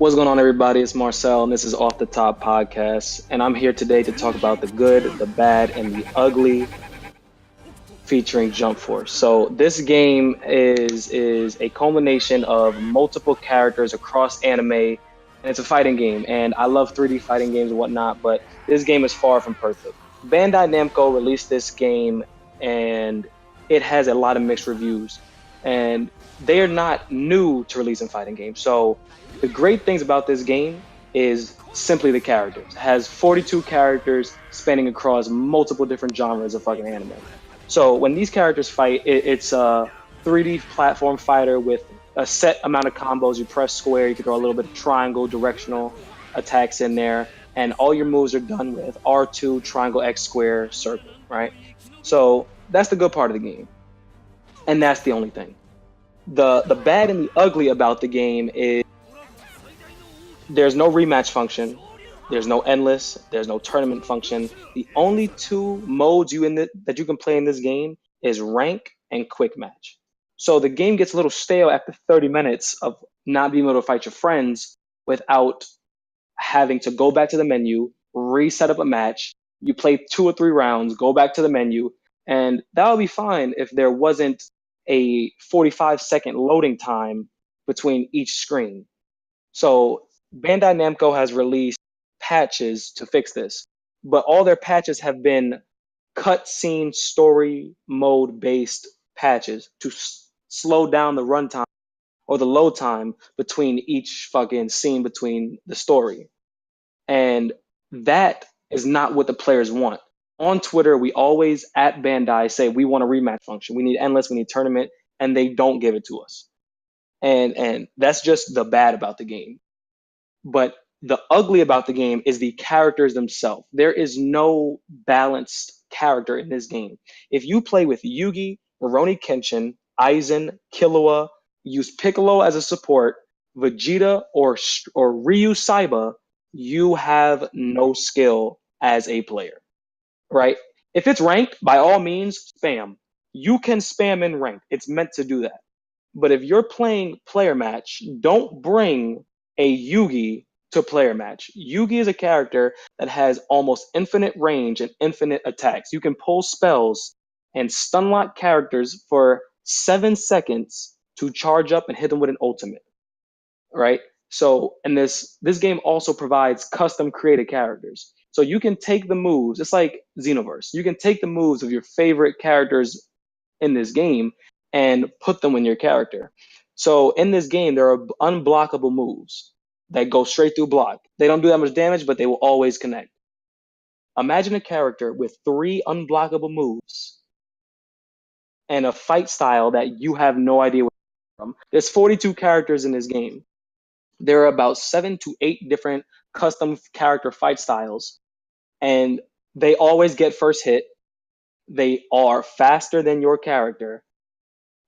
What's going on, everybody? It's Marcel, and this is Off the Top Podcast. And I'm here today to talk about the good, the bad, and the ugly featuring Jump Force. So this game is a culmination of multiple characters across anime, and it's a fighting game. And I love 3D fighting games and whatnot, but this game is far from perfect. Bandai Namco released this game, and it has a lot of mixed reviews. And they are not new to releasing fighting games. So the great things about this game is simply the characters. It has 42 characters spanning across multiple different genres of fucking anime. So when these characters fight, it's a 3D platform fighter with a set amount of combos. You press square, you can throw a little bit of triangle, directional attacks in there, and all your moves are done with R2, triangle, X, square, circle, right? So that's the good part of the game, and that's the only thing. The bad and the ugly about the game is there's no rematch function. There's no endless. There's no tournament function. The only two modes that you can play in this game is rank and quick match. So the game gets a little stale after 30 minutes of not being able to fight your friends without having to go back to the menu, reset up a match. You play 2 or 3 rounds, go back to the menu, and that would be fine if there wasn't a 45-second loading time between each screen. So Bandai Namco has released patches to fix this, but all their patches have been cutscene story mode based patches to slow down the runtime or the load time between each fucking scene between the story. And that is not what the players want. On Twitter, we always at Bandai say we want a rematch function. We need endless, we need tournament, and they don't give it to us. And that's just the bad about the game. But the ugly about the game is the characters themselves. There is no balanced character in this game. If you play with Yugi, Rurouni Kenshin, Aizen, Killua, use Piccolo as a support, Vegeta or Ryu Saiba, you have no skill as a player, right? If it's ranked, by all means, spam. You can spam in ranked. It's meant to do that. But if you're playing player match, don't bring a Yugi to player match. Yugi is a character that has almost infinite range and infinite attacks. You can pull spells and stun lock characters for 7 seconds to charge up and hit them with an ultimate, right? So, and this game also provides custom created characters. So you can take the moves. It's like Xenoverse. You can take the moves of your favorite characters in this game and put them in your character. So in this game, there are unblockable moves that go straight through block. They don't do that much damage, but they will always connect. Imagine a character with 3 unblockable moves and a fight style that you have no idea where from. There's 42 characters in this game. There are about 7 to 8 different custom character fight styles, and they always get first hit. They are faster than your character,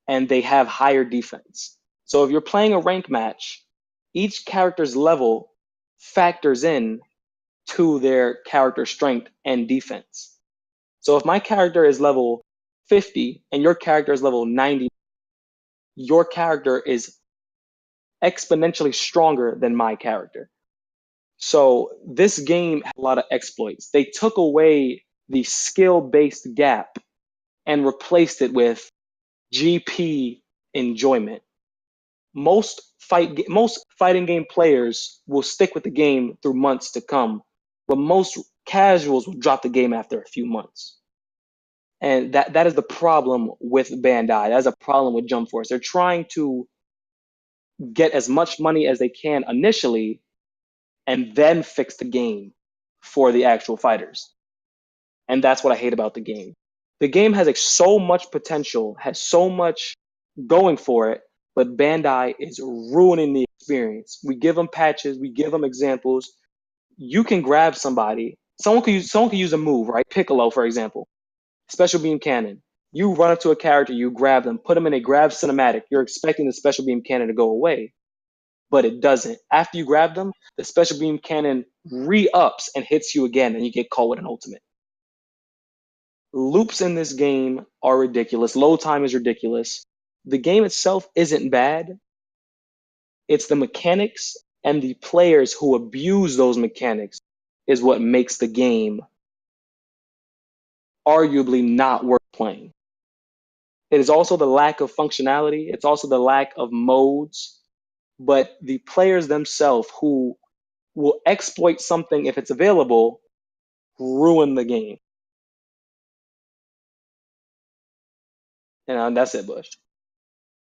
and they have higher defense. So if you're playing a rank match, each character's level factors in to their character strength and defense. So if my character is level 50 and your character is level 90, your character is exponentially stronger than my character. So this game had a lot of exploits. They took away the skill-based gap and replaced it with GP enjoyment. Most fighting game players will stick with the game through months to come, but most casuals will drop the game after a few months. And that is the problem with Bandai. That's a problem with Jump Force. They're trying to get as much money as they can initially and then fix the game for the actual fighters. And that's what I hate about the game. The game has like so much potential, has so much going for it, but Bandai is ruining the experience. We give them patches, we give them examples. You can grab somebody. Someone could use a move, right? Piccolo, for example, special beam cannon. You run up to a character, you grab them, put them in a grab cinematic. You're expecting the special beam cannon to go away, but it doesn't. After you grab them, the special beam cannon re-ups and hits you again, and you get caught with an ultimate. Loops in this game are ridiculous. Load time is ridiculous. The game itself isn't bad. It's the mechanics And the players who abuse those mechanics is what makes the game arguably not worth playing. It is also the lack of functionality, it's also the lack of modes, but the players themselves who will exploit something if it's available ruin the game. And that's it, Bush.